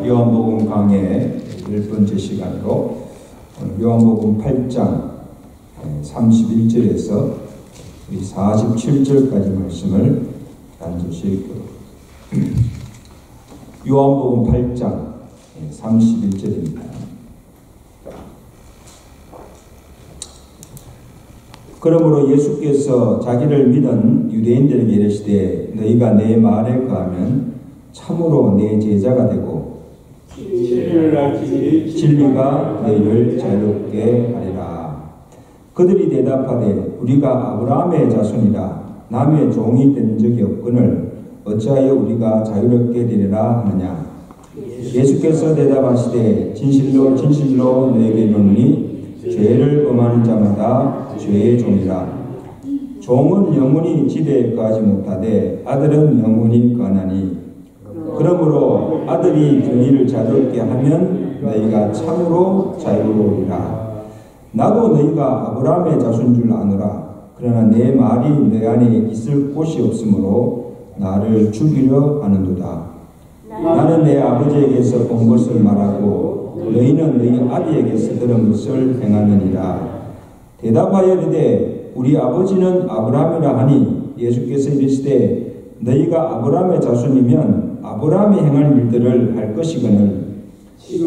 요한복음 강의 10번째 시간으로 요한복음 8장 31절에서 47절까지 말씀을 나누실 거예요. 요한복음 8장 31절입니다. 그러므로 예수께서 자기를 믿은 유대인들에게 이르시되 너희가 내 말에 거하면 참으로 내 제자가 되고 진리가 너희를 자유롭게 하리라. 그들이 대답하되 우리가 아브라함의 자손이라 남의 종이 된 적이 없거늘 어찌하여 우리가 자유롭게 되리라 하느냐. 예수께서 대답하시되 진실로 진실로 너희에게 이르노니 죄를 범하는 자마다 죄의 종이라. 종은 영원히 지대에 거하지 못하되 아들은 영원히 거하나니 그러므로 아들이 너희를 자유롭게 하면 너희가 참으로 자유로우리라. 나도 너희가 아브라함의 자손인 줄 아노라. 그러나 내 말이 내 안에 있을 곳이 없으므로 나를 죽이려 하는도다. 나는 내 아버지에게서 본 것을 말하고 너희는 너희 아비에게서 들은 것을 행하느니라. 대답하여 이르되 우리 아버지는 아브라함이라 하니 예수께서 이르시되 너희가 아브라함의 자손이면 아브라함이 행할 일들을 할 것이거늘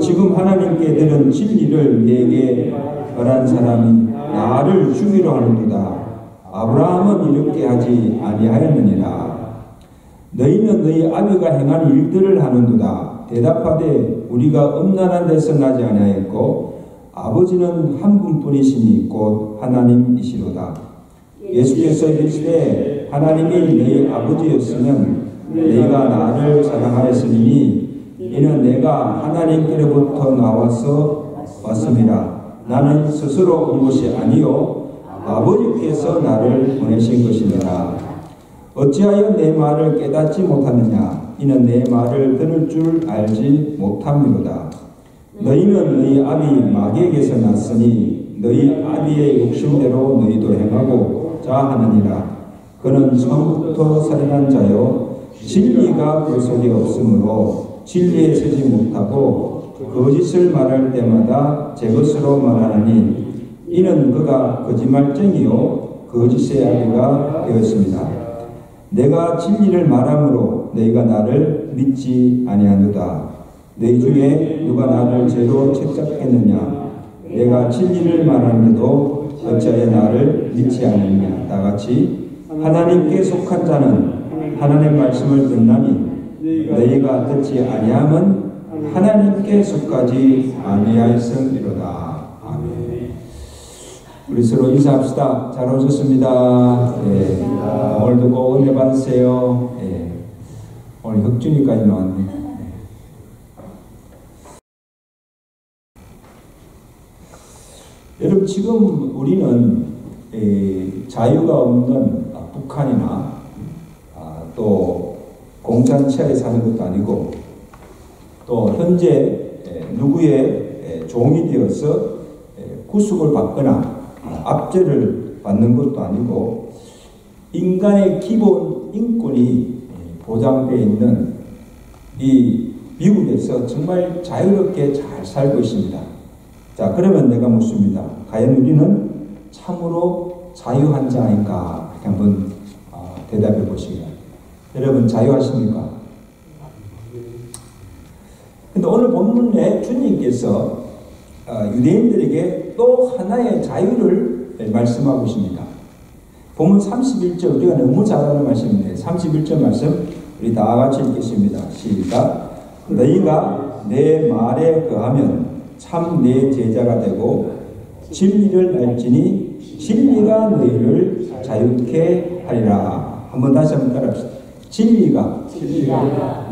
지금 하나님께 들은 진리를 내게 말한 사람이 나를 죽이려 하는도다. 아브라함은 이렇게 하지 아니하였느니라. 너희는 너희 아비가 행한 일들을 하는도다. 대답하되 우리가 음란한 데서 나지 아니하였고 아버지는 한 분뿐이시니 곧 하나님이시로다. 예수께서 이르시되 하나님이 너희 아버지였으면 너희가 나를 사랑하였으니 이는 내가 하나님께로부터 나와서 왔음이라. 나는 스스로 온 것이 아니요 아버지께서 나를 보내신 것이니라. 어찌하여 내 말을 깨닫지 못하느냐. 이는 내 말을 들을 줄 알지 못함이로다. 너희는 너희 아비 마귀에게서 났으니 너희 아비의 욕심대로 너희도 행하고 자하느니라. 그는 처음부터 살인한 자요 진리가 그 속에 없으므로 진리에 서지 못하고 거짓을 말할 때마다 제 것으로 말하나니 이는 그가 거짓말쟁이요 거짓의 아비가 되었습니다. 내가 진리를 말함으로 너희가 나를 믿지 아니하노다. 너희 중에 누가 나를 죄로 책잡겠느냐. 내가 진리를 말하는데도 어찌하여 나를 믿지 않느냐. 다같이 하나님께 속한 자는 하나님의 말씀을 듣나니 너희가 듣지 아니함은 하나님께 속하지 아니하였음이로다. 아멘. 우리 서로 인사합시다. 잘 오셨습니다. 네. 오늘도 꼭 은혜 받으세요. 네. 오늘 혁준이까지 나왔네. 네. 여러분 지금 우리는 자유가 없는 북한이나 또 공산체에 사는 것도 아니고 또 현재 누구의 종이 되어서 구속을 받거나 압제를 받는 것도 아니고 인간의 기본 인권이 보장되어 있는 이 미국에서 정말 자유롭게 잘 살고 있습니다. 자, 그러면 내가 묻습니다. 과연 우리는 참으로 자유한 자인가? 이렇게 한번 대답해 보시기 바랍니다. 여러분 자유하십니까? 근데 오늘 본문에 주님께서 유대인들에게 또 하나의 자유를 말씀하고 있습니다. 본문 31절 우리가 너무 잘 아는 말씀인데 31절 말씀 우리 다 같이 읽겠습니다. 시작. 너희가 내 말에 거하면 참 내 제자가 되고 진리를 알지니 진리가 너희를 자유케 하리라. 한번 다시 한번 따라합시다. 진리가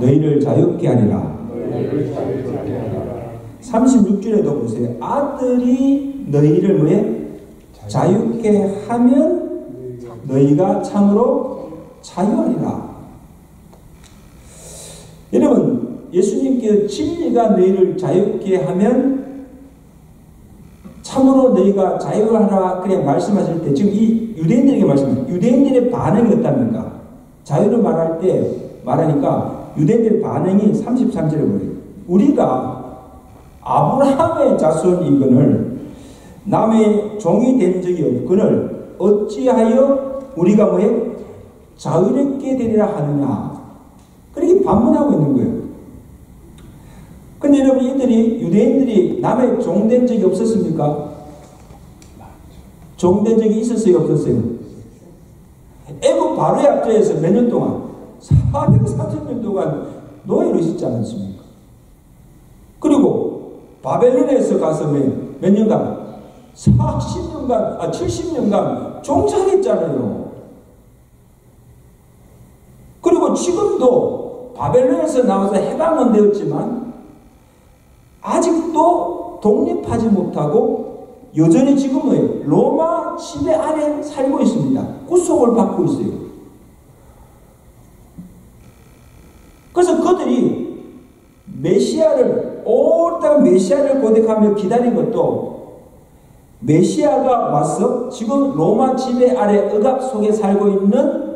너희를 자유케 하리라. 36절에도 보세요. 아들이 너희를 뭐해? 자유케 하면 너희가 참으로 자유하리라. 여러분 예수님께서 진리가 너희를 자유케 하면 참으로 너희가 자유하라 그냥 말씀하실 때 지금 이 유대인들에게 말씀합니다. 유대인들의 반응이 어떻습니까? 자유를 말할 때 말하니까 유대인들의 반응이 33절에 보여요. 우리가 아브라함의 자손이거늘 남의 종이 된 적이 없거늘 어찌하여 우리가 뭐에 자유롭게 되리라 하느냐, 그렇게 반문하고 있는 거예요. 근데 여러분, 이들이 유대인들이 남의 종 된 적이 없었습니까? 종 된 적이 있었어요, 없었어요? 애국 바로의 앞자에서 몇 년 동안 430년 동안 노예로 있었지 않았습니까? 그리고 바벨론에서 가서 몇 년간 70년간 종살이했잖아요. 그리고 지금도 바벨론에서 나와서 해방은 되었지만 아직도 독립하지 못하고 여전히 지금은 로마 지배 아래 살고 있습니다. 구속을 받고 있어요. 그래서 그들이 오랫동안 메시아를 고백하며 기다린 것도, 메시아가 와서 지금 로마 지배 아래 억압 속에 살고 있는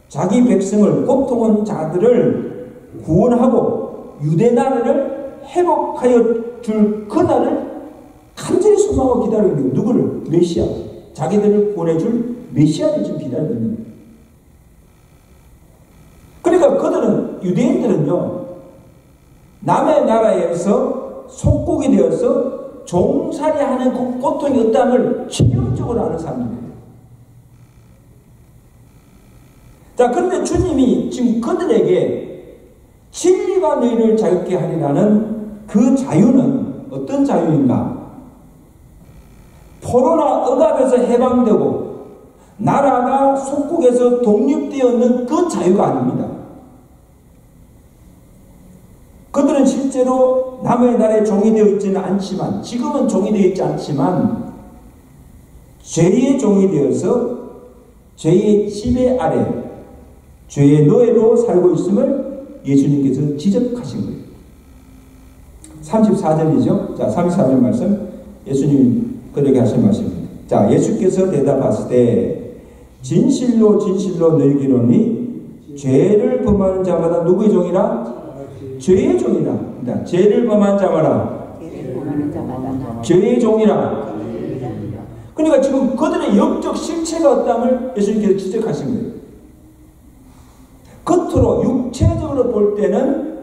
자기 백성을, 고통한 자들을 구원하고 유대 나라를 회복하여 줄 그날을 간절히 소망하고 기다리는 거예요. 누구를? 메시아. 자기들을 구원해줄 메시아를 지금 기다리고 있는 거예요. 그러니까 그들은, 유대인들은요, 남의 나라에서 속국이 되어서 종살이하는 그 고통이 어떠함을 체험적으로 아는 사람들이에요. 자, 그런데 주님이 지금 그들에게 진리가 너희를 자유케 하리라는 그 자유는 어떤 자유인가? 포로나 억압에서 해방되고 나라가 속국에서 독립되었는 그 자유가 아닙니다. 그들은 실제로 남의 나라에 종이 되어 있지는 않지만, 지금은 종이 되어 있지 않지만 죄의 종이 되어서 죄의 지배 아래 죄의 노예로 살고 있음을 예수님께서 지적하신 거예요. 34절이죠. 자, 34절 말씀, 예수님이 그들에게 하신 말씀입니다. 자, 예수께서 대답하실 때 진실로 진실로 너희에게 죄를 범하는 자마다 누구의 종이라? 죄의 종이라. 그러니까 죄를 범한 자마다 죄의 종이라. 그러니까 지금 그들의 영적 실체가 없다함을 예수님께서 지적하신 거예요. 겉으로 육체적으로 볼 때는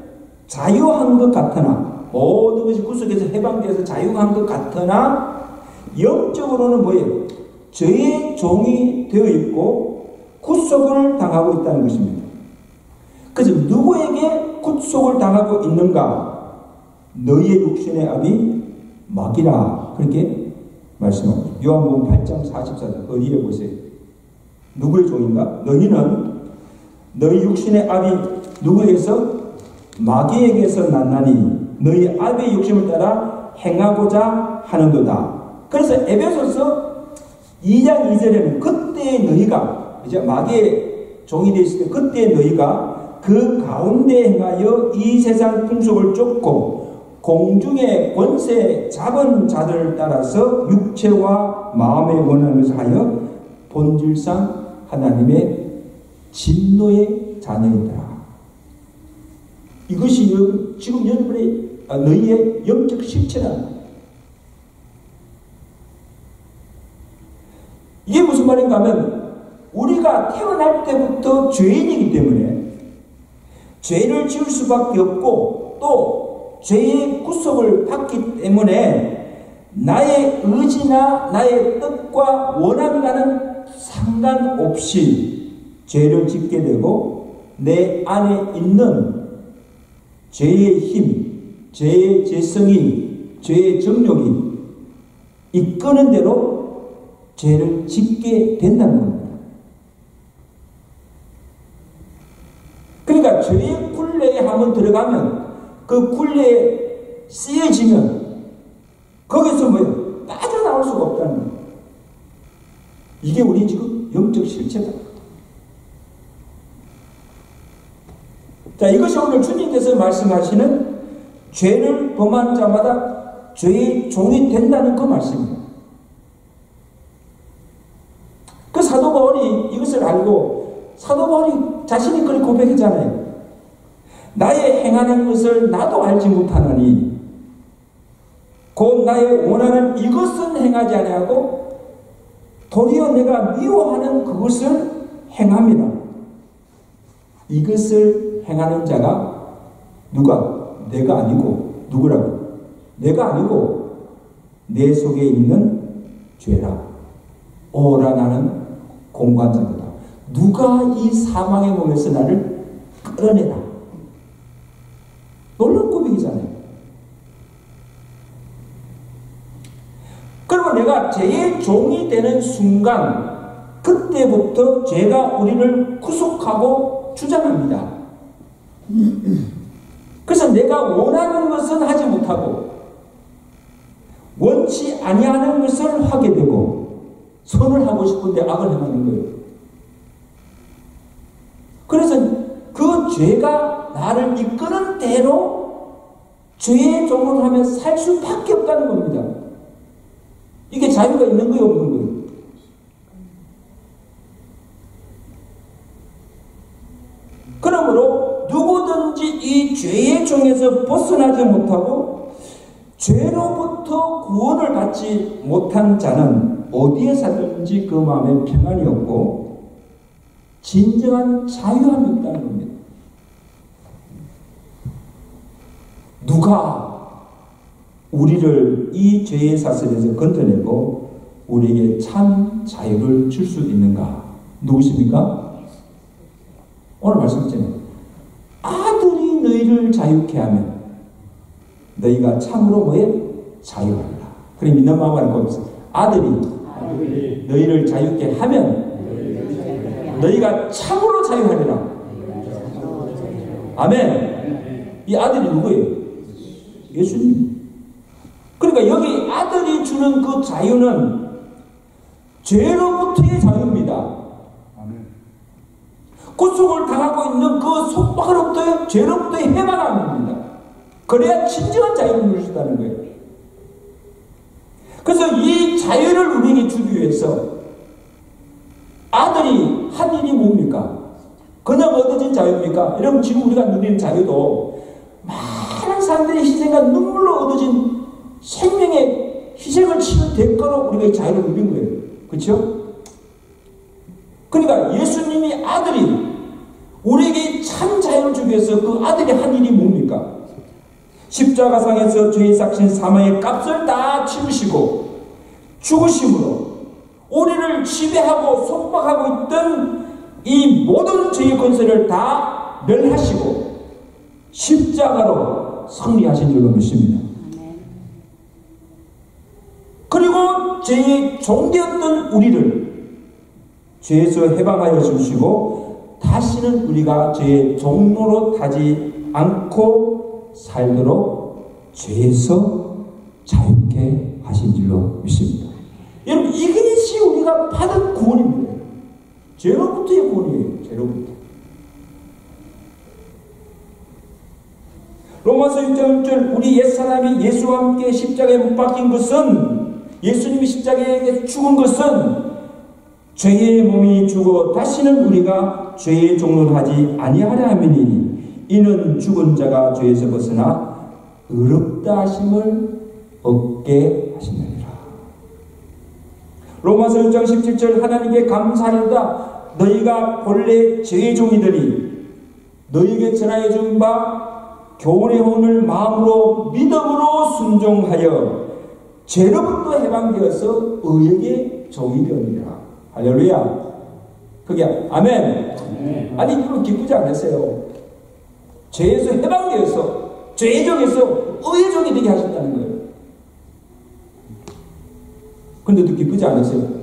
자유한 것 같으나, 모든 것이 구속에서 해방되어서 자유한 것 같으나 영적으로는 뭐예요? 죄의 종이 되어 있고 구속을 당하고 있다는 것입니다. 그래서 누구에게 구속을 당하고 있는가? 너희의 육신의 압이 마귀라, 그렇게 말씀합니다. 요한복음 8장 44절 어디에 보세요. 누구의 종인가? 너희는 너희 육신의 압이 누구에게서? 마귀에게서 났나니 너희 압의 욕심을 따라 행하고자 하는도다. 그래서 에베소서 2장 2절에는 그때의 너희가, 이제 마귀의 종이 되어 있을 때 그때의 너희가 그 가운데 행하여 이 세상 풍속을 쫓고 공중의 권세 잡은 자들을 따라서 육체와 마음의 원하는 것을 하여 본질상 하나님의 진노의 자녀이더라. 이것이 지금 여러분의 너희의 영적 실체라. 이게 무슨 말인가 하면, 우리가 태어날 때부터 죄인이기 때문에 죄를 지을 수밖에 없고 또 죄의 구속을 받기 때문에 나의 의지나 나의 뜻과 원함과는 상관없이 죄를 짓게 되고 내 안에 있는 죄의 힘, 죄의 재성이, 죄의 정욕이 이끄는 대로 죄를 짓게 된다는 겁니다. 그러니까 죄의 굴레에 한번 들어가면 그 굴레에 쓰여지면 거기서 뭐예요? 빠져나올 수가 없다는 거예요. 이게 우리 지금 영적 실체다. 자, 이것이 오늘 주님께서 말씀하시는 죄를 범한 자마다 죄의 종이 된다는 그 말씀입니다. 그 사도 바울이 이것을 알고 사도 바울이 자신이 그렇게 고백했잖아요. 나의 행하는 것을 나도 알지 못하노니 곧 나의 원하는 이것은 행하지 아니하고 도리어 내가 미워하는 그것을 행함이라. 이것을 행하는 자가 누가? 내가 아니고 누구라고? 내가 아니고 내 속에 있는 죄라. 오라 나는 공관자도다. 누가 이 사망의 몸에서 나를 끌어내라. 놀라운 고백이잖아요. 그러면 내가 죄의 종이 되는 순간 그때부터 죄가 우리를 구속하고 주장합니다. 그래서 내가 원하는 것은 하지 못하고 원치 아니하는 것을 하게 되고 선을 하고 싶은데 악을 행하는 거예요. 그래서 그 죄가 나를 이끄는 대로 죄의 종을 하며 살 수밖에 없다는 겁니다. 이게 자유가 있는 거예요, 없는 거예요? 그러므로 누구든지 이 죄의 종에서 벗어나지 못하고 죄로부터 구원을 받지 못한 자는 어디에 살든지 그 마음에 평안이 없고 진정한 자유함이 없다는 겁니다. 누가 우리를 이 죄의 사슬에서 건져내고 우리에게 참 자유를 줄 수 있는가? 누구십니까? 오늘 말씀드렸잖아요. 아들이 너희를 자유케 하면 너희가 참으로 뭐에? 자유하리라. 그럼 믿는 마음을 알고 있어요. 아들이 너희를 자유케 하면 너희가 참으로 자유하리라. 아멘. 이 아들이 누구예요? 예수님. 그러니까 여기 아들이 주는 그 자유는 죄로부터의 자유입니다. 구속을 당하고 있는 그 속박으로부터의 죄로부터의 해방함입니다. 그래야 진정한 자유를 누릴 수 있다는 거예요. 그래서 이 자유를 우리에게 주기 위해서 아들이 한 일이 뭡니까? 그냥 얻어진 자유입니까? 여러분 지금 우리가 누리는 자유도 많은 사람들의 희생과 눈물로 얻어진 생명의 희생을 치는 대가로 우리가 이 자유를 누린 거예요. 그렇죠? 그러니까 예수님이 아들이 우리에게 참 자유를 주기 위해서 그 아들이 한 일이 뭡니까? 십자가상에서 죄의 삭신 사망의 값을 다 치르시고 죽으심으로 우리를 지배하고 속박하고 있던 이 모든 죄의 권세를 다 멸하시고 십자가로 승리하신 줄로 믿습니다. 그리고 죄의 종되었던 우리를 죄에서 해방하여 주시고 다시는 우리가 죄의 종로로 타지 않고 살도록 죄에서 자유케 하신 줄로 믿습니다. 여러분 이것이 우리가 받은 구원입니다. 죄로부터의 구원이에요. 죄로부터. 로마서 6장 6절 우리 옛사람이 예수와 함께 십자가에 못 박힌 것은 예수님이 십자가에 죽은 것은 죄의 몸이 죽어 다시는 우리가 죄의 종로를 하지 아니하려 함이니 이는 죽은 자가 죄에서 벗어나 의롭다 하심을 얻게 하시느니라. 로마서 6장 17절 하나님께 감사하리로다. 너희가 본래 죄의 종이더니 너희에게 전하여 준 바 교훈의 혼을 마음으로 믿음으로 순종하여 죄로부터 해방되어서 의에게 종이 되었느니라. 할렐루야. 그게 아멘. 아니 이거 기쁘지 않으세요? 죄에서 해방되어서 죄의 종에서 의의 종이 되게 하셨다는 거예요. 근데도 기쁘지 않으세요?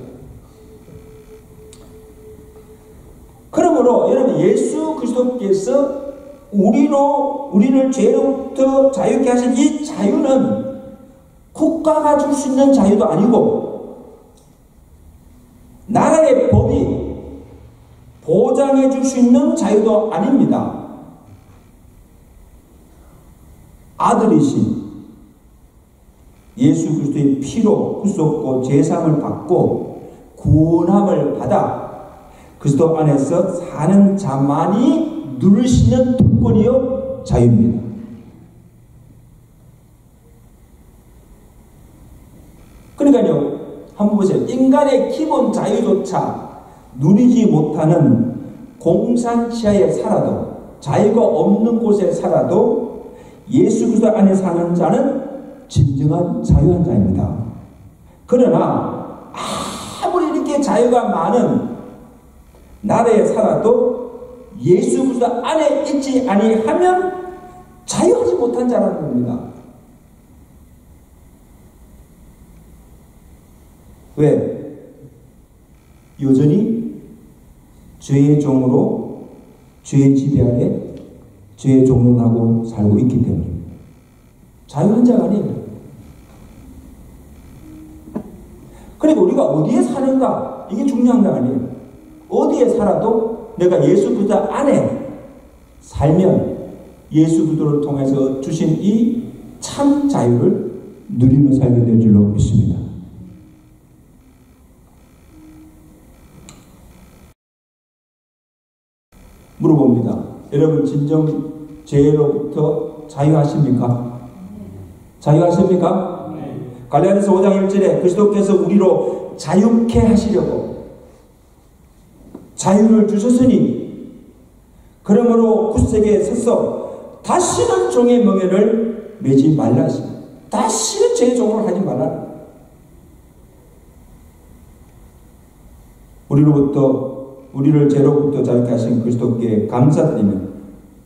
그러므로 여러분 예수 그리스도께서 우리를 죄로부터 자유케 하신 이 자유는 국가가 줄 수 있는 자유도 아니고 나라의 법이 보장해 줄 수 있는 자유도 아닙니다. 아들이신 예수 그리스도의 피로 구속고 제사함을 받고 구원함을 받아 그리스도 안에서 사는 자만이 누릴 수 있는 특권이요 자유입니다. 그러니까요, 한번 보세요. 인간의 기본 자유조차 누리지 못하는 공산치하에 살아도, 자유가 없는 곳에 살아도 예수 그리스도 안에 사는 자는 진정한 자유한 자입니다. 그러나 아무리 이렇게 자유가 많은 나라에 살아도 예수 그리스도 안에 있지 아니하면 자유하지 못한 자라는 겁니다. 왜? 여전히 죄의 종으로, 죄의 지배 아래 죄의 종로하고 살고 있기 때문입니다. 자유한 자가 아니에요. 그리고 우리가 어디에 사는가, 이게 중요한 거 아니에요. 어디에 살아도 내가 예수 그리스도 안에 살면 예수 그리스도를 통해서 주신 이 참 자유를 누리며 살게 될 줄로 믿습니다. 물어봅니다. 여러분 진정 죄로부터 자유하십니까? 자유하십니까? 갈라디아서 5장 1절에 그리스도께서 우리로 자유케 하시려고 자유를 주셨으니 그러므로 굳세게 서서 다시는 종의 멍에를 매지 말라 하십니다. 다시는 죄의 종을 하지 말라. 우리를 죄로부터 자유케 하신 그리스도께 감사드리며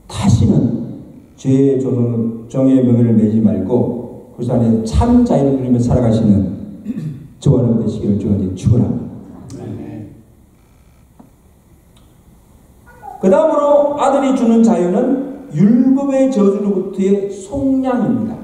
다시는 죄의 종의 명예를 매지 말고 그리스도 안에 참 자유를 누리며 살아가시는 저와 여러분 되시기를 주님 축원합니다. 그 다음으로 아들이 주는 자유는 율법의 저주로부터의 속량입니다.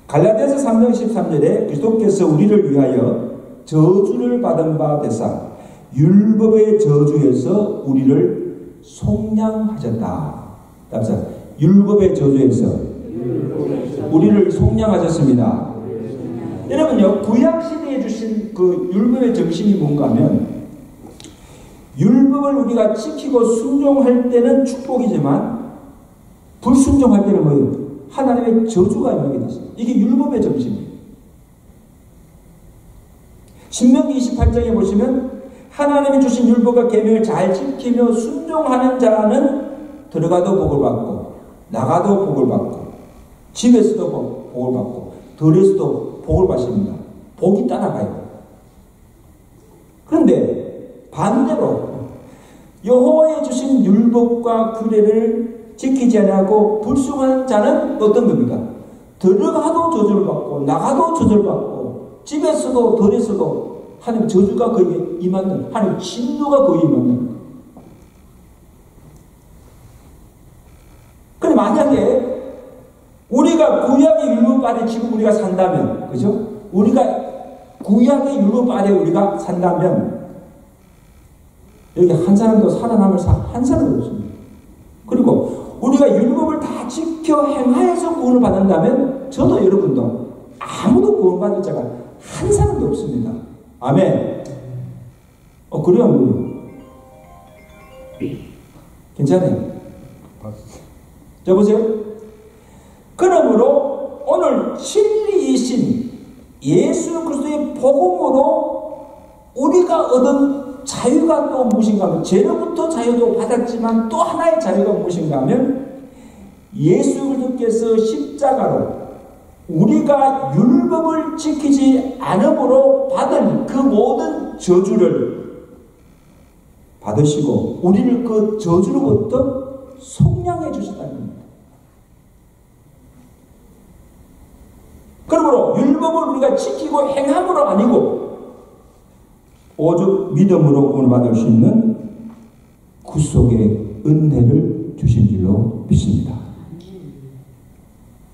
갈라디아서 3장 13절에 그리스도께서 우리를 위하여 저주를 받은 바 되사 율법의 저주에서 우리를 속량하셨다. 답사. 율법의 저주에서 우리를 속량하셨습니다. 여러분요, 구약시대에 주신 그 율법의 정신이 뭔가 하면 율법을 우리가 지키고 순종할 때는 축복이지만 불순종할 때는 뭐예요? 하나님의 저주가 임하게 됐어요. 이게 율법의 정신이에요. 신명기 28장에 보시면 하나님이 주신 율법과 계명을 잘 지키며 순종하는 자는 들어가도 복을 받고 나가도 복을 받고 집에서도 복을 받고 들에서도 복을 받습니다. 복이 따라가요. 그런데 반대로 여호와의 주신 율법과 규례를 지키지 않고 불순종하는 자는 어떤 겁니까? 들어가도 저주를 받고 나가도 저주를 받고 집에서도 들에서도 하나님 저주가 거기에 임하는, 하나님 진노가 거기에 임하는. 그런데 만약에 우리가 구약의 율법 아래 지금 우리가 산다면, 그죠? 우리가 구약의 율법 아래 우리가 산다면 여기 한 사람도 살아남을 한 사람도 없습니다. 그리고 우리가 율법을 다 지켜 행하여서 구원을 받는다면 저도 여러분도 아무도 구원받을 자가 한 사람도 없습니다. 아멘. 그래요, 뭐요? 괜찮아요. 자, 보세요. 그러므로 오늘 진리이신 예수 그리스도의 복음으로 우리가 얻은 자유가 또 무엇인가 하면, 죄로부터 자유도 받았지만 또 하나의 자유가 무엇인가 하면, 예수 그리스도께서 십자가로 우리가 율법을 지키지 않음으로 받은 그 모든 저주를 받으시고 우리를 그 저주로부터 속량해 주셨다는 겁니다. 그러므로 율법을 우리가 지키고 행함으로 아니고 오직 믿음으로 구원을 받을 수 있는 구속의 은혜를 주신 줄로 믿습니다.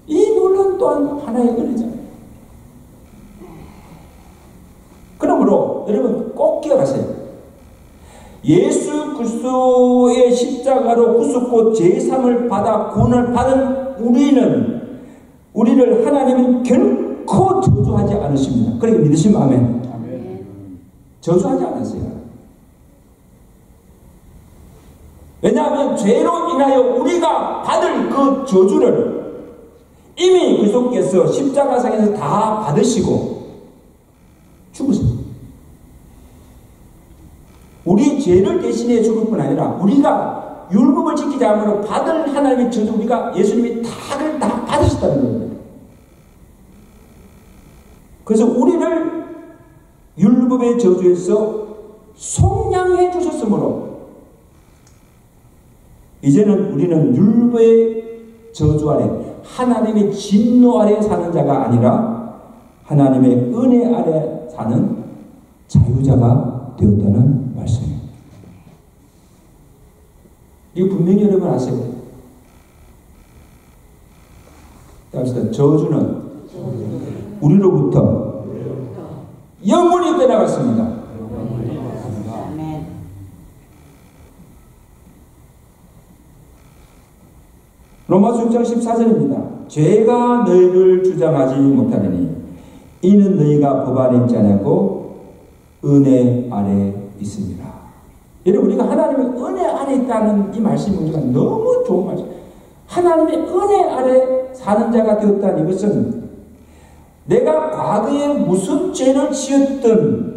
이 논란 또한 하나의 은혜잖아요. 그러므로 여러분 꼭 기억하세요. 예수 그리스도의 십자가로 구속고 제삼을 받아 구원을 받은 우리를 하나님은 결코 저주하지 않으십니다. 그러니까 믿으시면 아멘. 저주하지 않으세요. 왜냐하면 죄로 인하여 우리가 받을 그 저주를 이미 그리스도께서 십자가상에서 다 받으시고 죽으셨습니다. 우리 죄를 대신해 죽을 뿐 아니라 우리가 율법을 지키지 않으므로 받을 하나님의 저주 우리가 예수님이 다 받으셨다는 겁니다. 그래서 우리를 율법의 저주에서 속량해 주셨으므로 이제는 우리는 율법의 저주 아래 하나님의 진노 아래 사는 자가 아니라 하나님의 은혜 아래 사는 자유자가 되었다는 말씀입니다. 이거 분명히 여러분 아세요? 따라서 저주는 우리로부터 영원히 떠나갔습니다. 로마서 6장 14절입니다. 죄가 너희를 주장하지 못하느니 이는 너희가 법 아래 있지 않고 은혜 아래 있습니다. 여러분 우리가 하나님의 은혜 아래 있다는 이 말씀이 우리가 너무 좋은 말씀. 하나님의 은혜 아래 사는 자가 되었다는 이것은 내가 과거에 무슨 죄를 지었든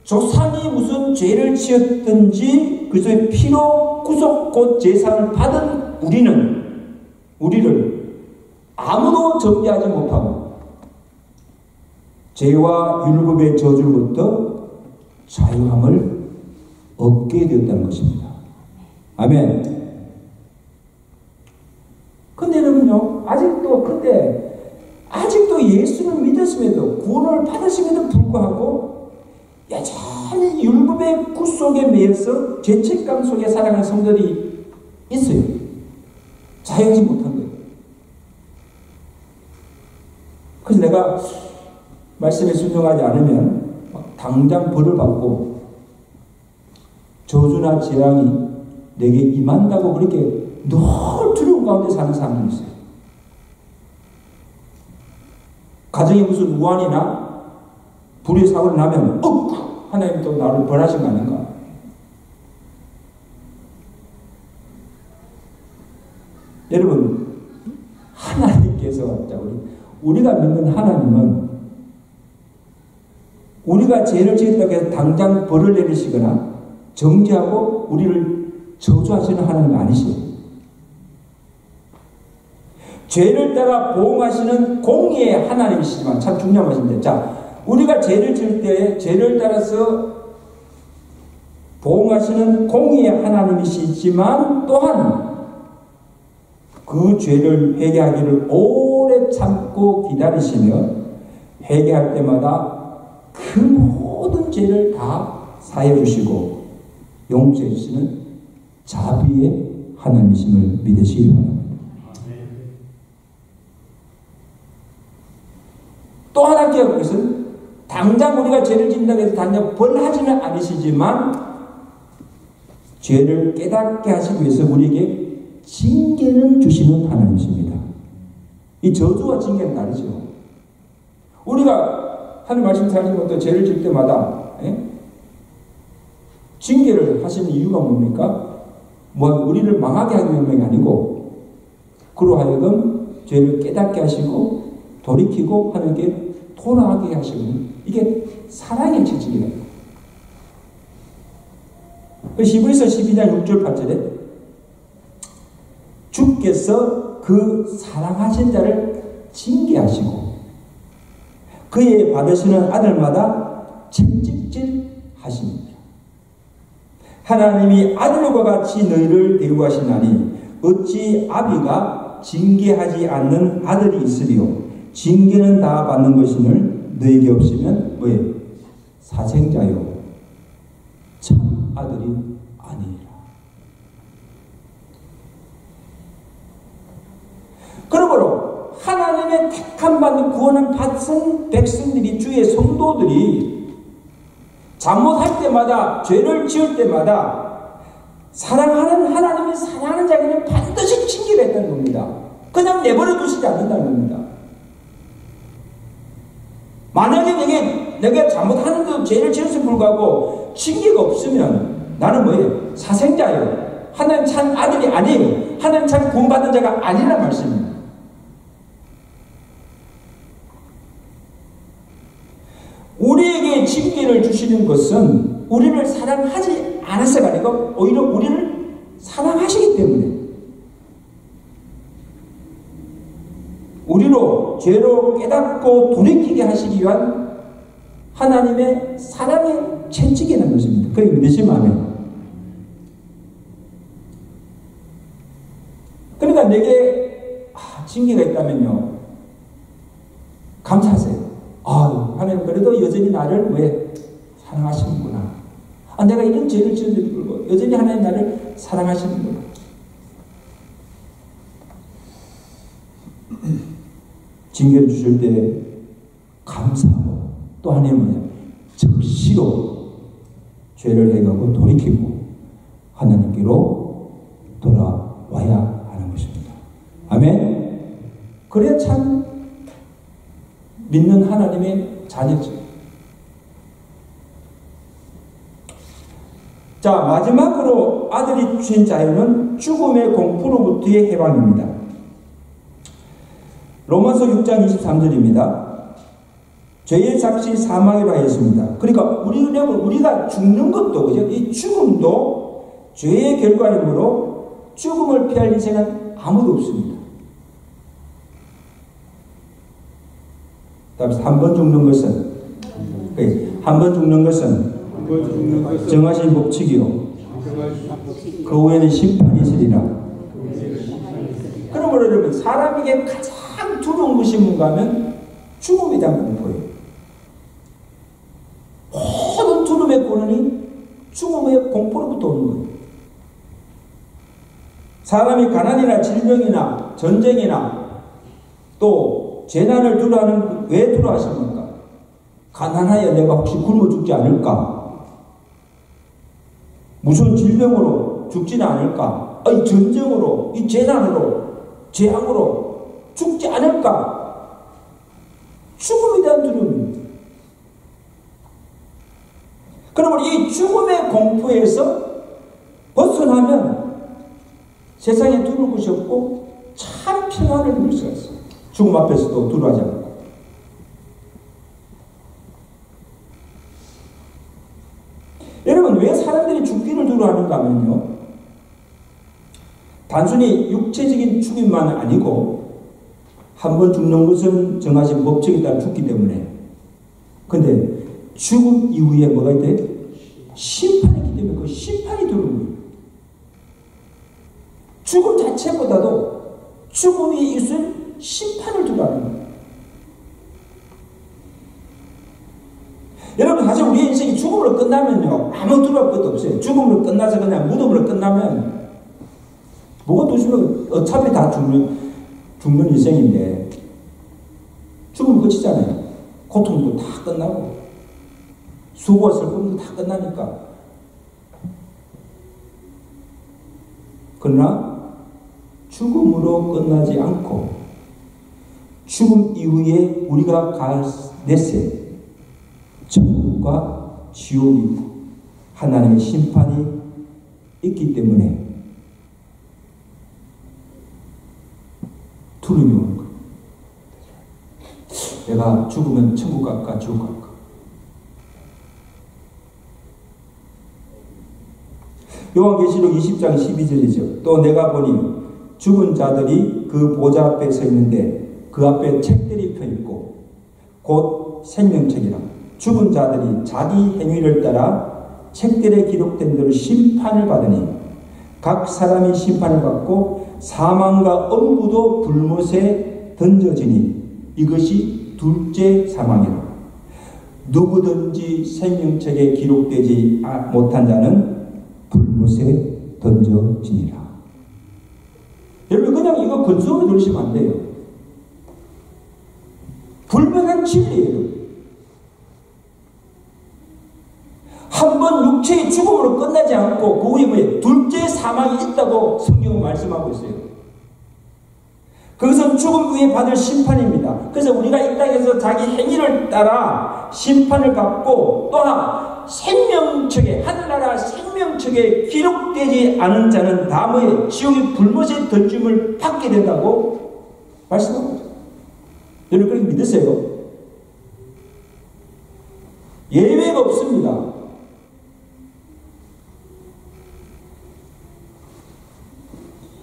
조상이 무슨 죄를 지었든지 그래서 피로 구속 곧 제사를 받은 우리를 아무도 정죄하지 못하고 죄와 율법의 저주로부터 자유함을 얻게 되었다는 것입니다. 아멘. 근데 여러분요, 아직도 예수를 믿었음에도 구원을 받으심에도 불구하고 여전히 율법의 구속에 매여서 죄책감 속에 살아가는 성도들이 있어요. 자유하지 못한 거예요. 그래서 내가 말씀에 순종하지 않으면 당장 벌을 받고 저주나 재앙이 내게 임한다고 그렇게 늘 두려움 가운데 사는 사람들이 있어요. 가정에 무슨 우환이나 불의 사고를 나면 하나님 또 나를 벌하신 거 아닌가? 여러분 하나님께서 우리가 믿는 하나님은 우리가 죄를 지었다고 해서 당장 벌을 내리시거나 정죄하고 우리를 저주하시는 하나님은 아니시에요. 죄를 따라 보응하시는 공의의 하나님이시지만 참 중요한 말씀인데, 자, 우리가 죄를 지을 때 죄를 따라서 보응하시는 공의의 하나님이시지만 또한 그 죄를 회개하기를 오래 참고 기다리시며 회개할 때마다 그 모든 죄를 다 사해 주시고 용서해 주시는 자비의 하나님이심을 믿으시기 바랍니다. 또 하나 기억할 것은 당장 우리가 죄를 짓는다고 해서 당장 벌하지는 않으시지만 죄를 깨닫게 하시기 위해서 우리에게 징계는 주시는 하나님이십니다. 이 저주와 징계는 다르죠. 우리가 하늘 말씀 살지 못해 죄를 질 때마다 징계를 하시는 이유가 뭡니까? 우리를 망하게 하기 위함이 아니고 그로 하여금 죄를 깨닫게 하시고 돌이키고 하나님께 돌아가게 하시는 이게 사랑의 체질이에요. 히브리서 12장 6절 8절에 주께서 그 사랑하신 자를 징계하시고 그의 받으시는 아들마다 채찍질 하십니다. 하나님이 아들과 같이 너희를 대우하시나니 어찌 아비가 징계하지 않는 아들이 있으리요 징계는 다 받는 것이늘 너에게 없으면 뭐예요? 사생자요 참 아들이 아니니라. 그러므로 하나님의 택함 받는 구원을 받은 백성들이 주의 성도들이 잘못할 때마다 죄를 지을 때마다 사랑하는 하나님이 사랑하는 자에게는 반드시 징계가 있다는 겁니다. 그냥 내버려 두시지 않는다는 겁니다. 만약에 내가 잘못하는 그 죄를 지었음에 불구하고 징계가 없으면 나는 뭐예요? 사생자예요. 하나님 참 아들이 아니에요. 하나님 참 구원받은 자가 아니란 말씀입니다. 우리에게 징계를 주시는 것은 우리를 사랑하지 않아서가 아니고 오히려 우리를 사랑하시기 때문에 우리로 죄로 깨닫고 돌이키게 하시기 위한 하나님의 사랑의 채찍이라는 것입니다. 그게 믿으시면 아멘. 그러니까 내게 징계가 있다면요, 감사하세요. 하나님 그래도 여전히 나를 왜 사랑하시는구나. 내가 이런 죄를 지었는데도 불구하고 여전히 하나님 나를 사랑하시는구나. 징계를 주실 때 감사하고 또 하나님은 즉시로 죄를 해가고 돌이키고 하나님께로 돌아와야 하는 것입니다. 아멘. 그래야 참 믿는 하나님의 자녀죠. 자, 마지막으로 아들이 주신 자유는 죽음의 공포로부터의 해방입니다. 로마서 6장 23절입니다. 죄의 삭시 사망이라 했습니다. 그러니까 우리가 죽는 것도, 그죠? 이 죽음도 죄의 결과이므로 죽음을 피할 인생은 아무도 없습니다. 한 번 죽는 것은, 정하신 법칙이요. 그 후에는 심판이 있으리라. 그러므로 여러분, 사람에게 가장 두려운 것이 뭔가 하면 죽음이라는 거예요. 모든 두려움의 근원이 죽음의 공포로부터 오는 거예요. 사람이 가난이나 질병이나 전쟁이나 또 재난을 두려워하는, 왜 두려워하십니까? 가난하여 내가 혹시 굶어 죽지 않을까? 무슨 질병으로 죽지는 않을까? 이 전쟁으로, 이 재난으로, 재앙으로 죽지 않을까? 죽음에 대한 두려움입니다. 그러면 이 죽음의 공포에서 벗어나면 세상에 두려울 것이 없고 참 평안을 누릴 수가 있어요. 죽음 앞에서도 두려워하지 않고. 여러분, 왜 사람들이 죽기를 두려워하는가 하면요, 단순히 육체적인 죽임만은 아니고 한 번 죽는 것은 정하신 법칙에 따라 죽기 때문에. 근데 죽음 이후에 뭐가 있대? 심판이 있기 때문에 그 심판이 두려운 거예요. 죽음 자체보다도 죽음이 있을 심판을 두려워하는 거예요. 여러분, 사실 우리의 인생이 죽음으로 끝나면요, 아무 두려울 것도 없어요. 죽음으로 끝나서 그냥 무덤으로 끝나면 뭐가 두시면 어차피 다 죽는 인생인데 죽으면 끝이잖아요. 고통도 다 끝나고 수고와 슬픔도 다 끝나니까. 그러나 죽음으로 끝나지 않고 죽음 이후에 우리가 갈 내세 천국과 지옥이 있고 하나님의 심판이 있기 때문에 두려움이 오는 거예요. 내가 죽으면 천국 갈까 지옥 갈까? 요한계시록 20장 12절이죠. 또 내가 보니 죽은 자들이 그 보좌 앞에 서 있는데 그 앞에 책들이 펴 있고 곧 생명책이라. 죽은 자들이 자기 행위를 따라 책들에 기록된 대로 심판을 받으니 각 사람이 심판을 받고 사망과 엄부도 불못에 던져지니 이것이 둘째 사망이라. 누구든지 생명책에 기록되지 못한 자는 불못에 던져지니라. 여러분, 그냥 이거 근소하게 들으시면 안 돼요. 분명한 진리예요. 한 번 육체의 죽음으로 끝나지 않고 그 후에 둘째 사망이 있다고 성경은 말씀하고 있어요. 그것은 죽음 후에 받을 심판입니다. 그래서 우리가 이 땅에서 자기 행위를 따라 심판을 받고 또한 생명책에, 하늘나라 생명책에 생명책에 기록되지 않은 자는 다음에 지옥의 불못에 던짐을 받게 된다고 말씀하고 있어요. 여러분 그렇게 믿으세요? 예외가 없습니다.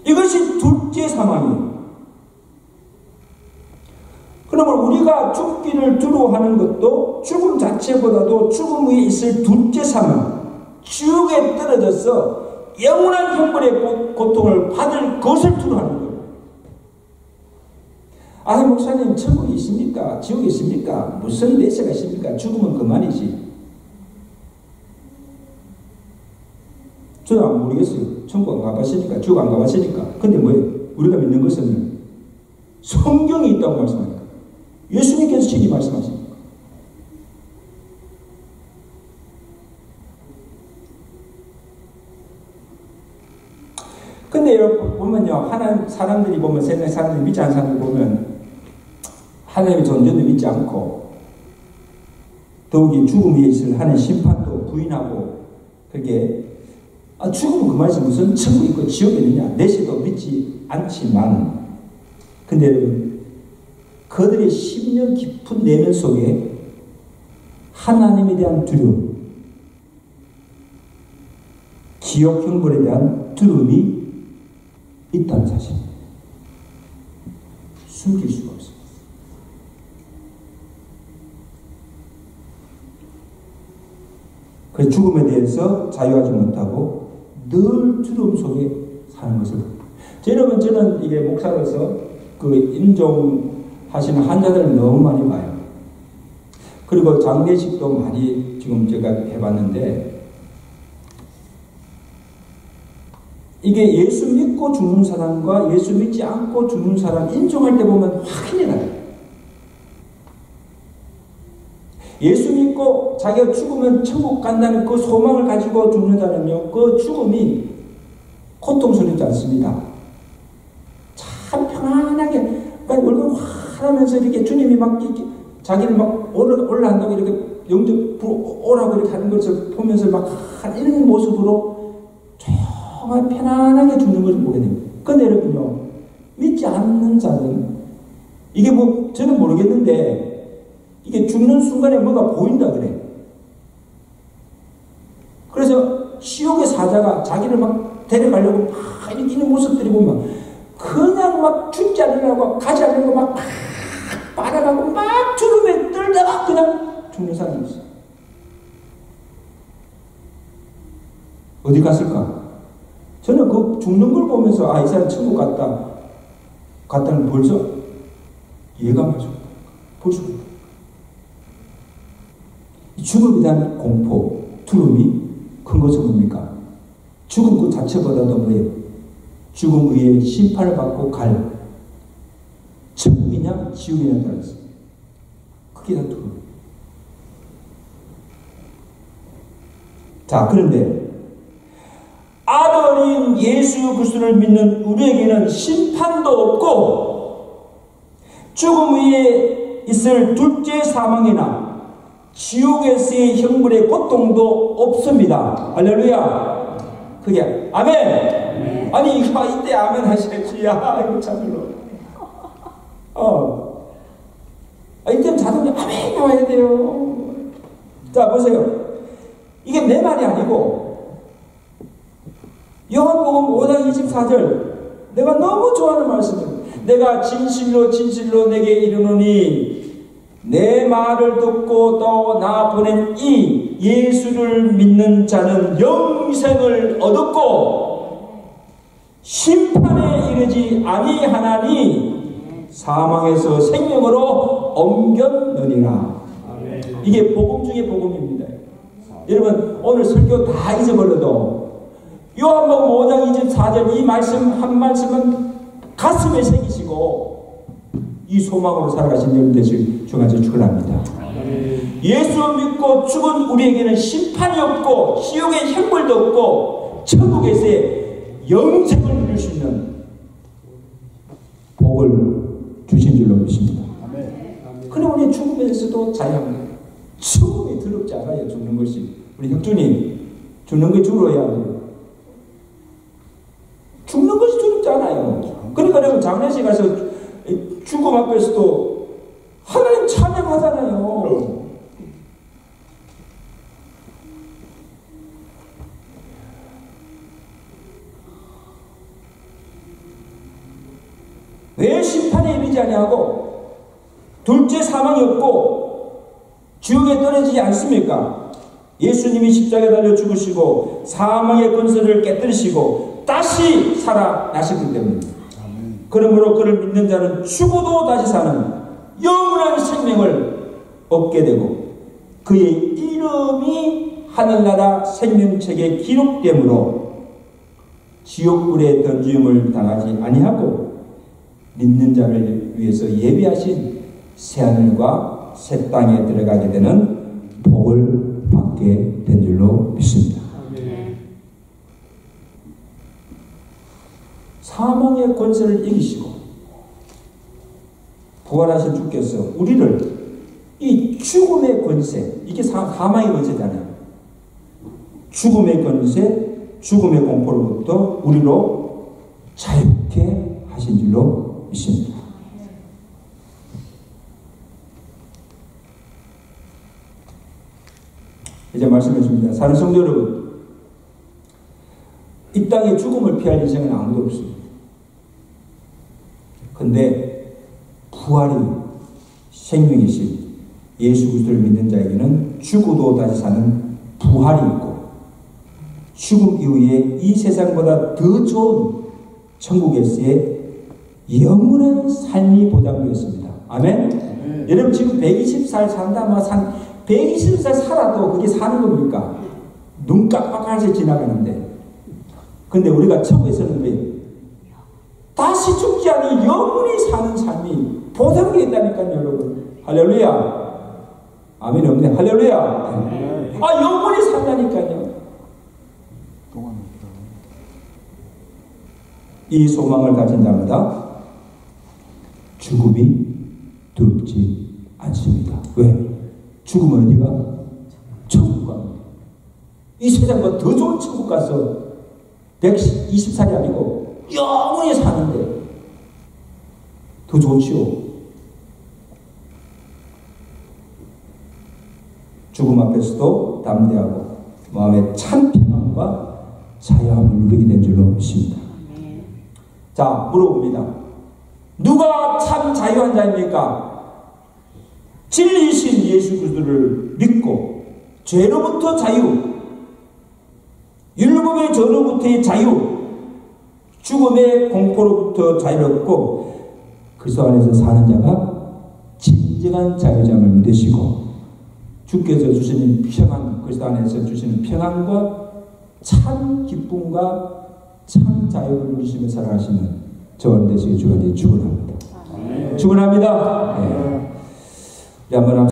이것이 둘째 사망이에요. 그러면 우리가 죽기를 두려워하는 것도 죽음 자체보다도 죽음 위에 있을 둘째 사망, 지옥에 떨어져서 영원한 형벌의 고통을 받을 것을 두려워하는 거예요. 아, 목사님, 천국이 있습니까? 지옥이 있습니까? 무슨 내세가 있습니까? 죽으면 그만이지. 저는 안 모르겠어요. 천국 안 가봤으니까, 지옥 안 가봤으니까. 근데 뭐예요? 우리가 믿는 것은 성경이 있다고 말씀합니다. 예수님께서 직접 말씀하십니다. 근데 여러분 보면요, 하나님 사람들이 보면 세상 사람들이 믿지 않는 사람들 보면 하나님의 존재도 믿지 않고 더욱이 죽음 위에 있을 하나님 심판도 부인하고 그렇게 죽으면 그만이지 무슨 천국이 있고 지옥이 있느냐 내세도 믿지 않지만 근데 여러분 그들의 10년 깊은 내면 속에 하나님에 대한 두려움, 지옥 형벌에 대한 두려움이 있다는 사실입니다. 숨길 수가 없습니다. 그래서 죽음에 대해서 자유하지 못하고 늘 두려움 속에 사는 것을 봅니다. 저는 이게 목사로서 그 임종하시는 환자들을 너무 많이 봐요. 그리고 장례식도 많이 지금 제가 해봤는데 이게 예수 믿고 죽는 사람과 예수 믿지 않고 죽는 사람 인종할 때 보면 확연히 나요. 예수 믿고 자기가 죽으면 천국 간다는 그 소망을 가지고 죽는다면요, 그 죽음이 고통스럽지 않습니다. 참 편안하게 얼굴 환하면서 이렇게 주님이 막 이렇게 자기를 막 올라간다고 이렇게 영접 오라고 이렇게 하는 것을 보면서 막 이런 모습으로 정말 편안하게 죽는 것을 보게 됩니다. 그런데 여러분요, 믿지 않는 자는 이게 뭐 저는 모르겠는데 이게 죽는 순간에 뭐가 보인다 그래. 그래서 지옥의 사자가 자기를 막 데려가려고 막 이렇게 있는 모습들이 보면 그냥 막 죽지 않으려고 가지 않으려고 막 빨아가고 막 주름에 떨다가 그냥 죽는 사람이 있어요. 어디 갔을까? 저는 그 죽는 걸 보면서 이 사람 천국 갔다는 벌써 예감하죠. 볼 수가 있다. 죽음에 대한 공포, 두려움이 큰 것은 뭡니까? 죽음 그 자체보다도 뭐예요? 죽음 위에 심판을 받고 갈 천국이냐 지옥이냐에 따라서 그게 다 두려움. 자, 그런데 아들인 예수 그리스도를 믿는 우리에게는 심판도 없고 죽음 위에 있을 둘째 사망이나 지옥에서의 형벌의 고통도 없습니다. 할렐루야. 그게 아멘. 네. 아니 이거 이때 아멘 하셔야지. 이거 참으로. 이때는 자동으로 아멘 나와야 돼요. 자 보세요. 이게 내 말이 아니고 요한복음 5장 24절 내가 너무 좋아하는 말씀이에요. 내가 진실로 진실로 내게 이르노니 내 말을 듣고 또 나 보낸 이 예수를 믿는 자는 영생을 얻었고 심판에 이르지 아니하나니 사망에서 생명으로 옮겼느니라. 이게 복음 중에 복음입니다. 여러분 오늘 설교 다 잊어버려도 요한복음 5장 24절 이 말씀 한 말씀은 가슴에 새기시고 이 소망으로 살아가신 여러분 되실 주간절 축원합니다. 예수 믿고 죽은 우리에게는 심판이 없고 지옥의 형벌도 없고 천국에서의 영생을 누릴 수 있는 복을 주신 줄로 믿습니다. 그럼 우리 죽음에서도 자유합니다. 죽음이 더럽지 않아요. 죽는 것이. 우리 혁주님 죽는 게 두려워야 돼요. 죽는 것이 두렵잖아요. 그러니까 여러분 장례식 가서 죽음 앞에서도 하나님 찬양하잖아요. 왜 심판에 이르지 아니하고 둘째 사망이 없고 지옥에 떨어지지 않습니까? 예수님이 십자가에 달려 죽으시고 사망의 권세를 깨뜨리시고 다시 살아나셨기 때문입니다. 그러므로 그를 믿는 자는 죽어도 다시 사는 영원한 생명을 얻게 되고 그의 이름이 하늘나라 생명책에 기록되므로 지옥불에 던짐을 당하지 아니하고 믿는 자를 위해서 예비하신 새하늘과 새 땅에 들어가게 되는 복을 받게 된 줄로 믿습니다. 사망의 권세를 이기시고 부활하신 주께서 우리를 이 죽음의 권세, 이게 사망의 권세잖아요. 죽음의 권세, 죽음의 공포로부터 우리로 자유케 하신 줄로 믿습니다. 이제 말씀해 줍니다. 사는 성도 여러분, 이 땅에 죽음을 피할 인생은 아무도 없습니다. 근데 부활이 생명이신 예수 그리스도를 믿는 자에게는 죽어도 다시 사는 부활이 있고 죽음 이후에 이 세상보다 더 좋은 천국에서의 영원한 삶이 보장되어 있습니다. 아멘? 여러분 지금 120살 산다 120살 살아도 그게 사는 겁니까? 눈 깜빡하면서 지나가는데. 근데 우리가 천국에서는 왜 다시 죽지 않은 영원히 사는 삶이 보장되어 있다니까요, 여러분. 할렐루야. 아멘 없네. 할렐루야. 아, 영원히 산다니까요. 이 소망을 가진 자마다 죽음이 두렵지 않습니다. 왜? 죽으면 어디가? 천국 갑니다. 이 세상보다 더 좋은 천국 가서 120살이 아니고 영원히 사는데 더 좋지요. 죽음 앞에서도 담대하고 마음의 참 평안과 자유함을 누리게 된 줄로 믿습니다. 자, 물어봅니다. 누가 참 자유한 자입니까? 진리이신 예수 그리스도를 믿고 죄로부터 자유, 율법의 저로부터의 자유, 죽음의 공포로부터 자유롭고 그리스도 안에서 사는 자가 진정한 자유자임을 믿으시고 주께서 주시는 평안, 그리스도 안에서 주시는 평안과 참 기쁨과 참 자유를 누리시며 살아가시는 저와 되시길 주가 축원합니다. 축원합니다. 네. 한번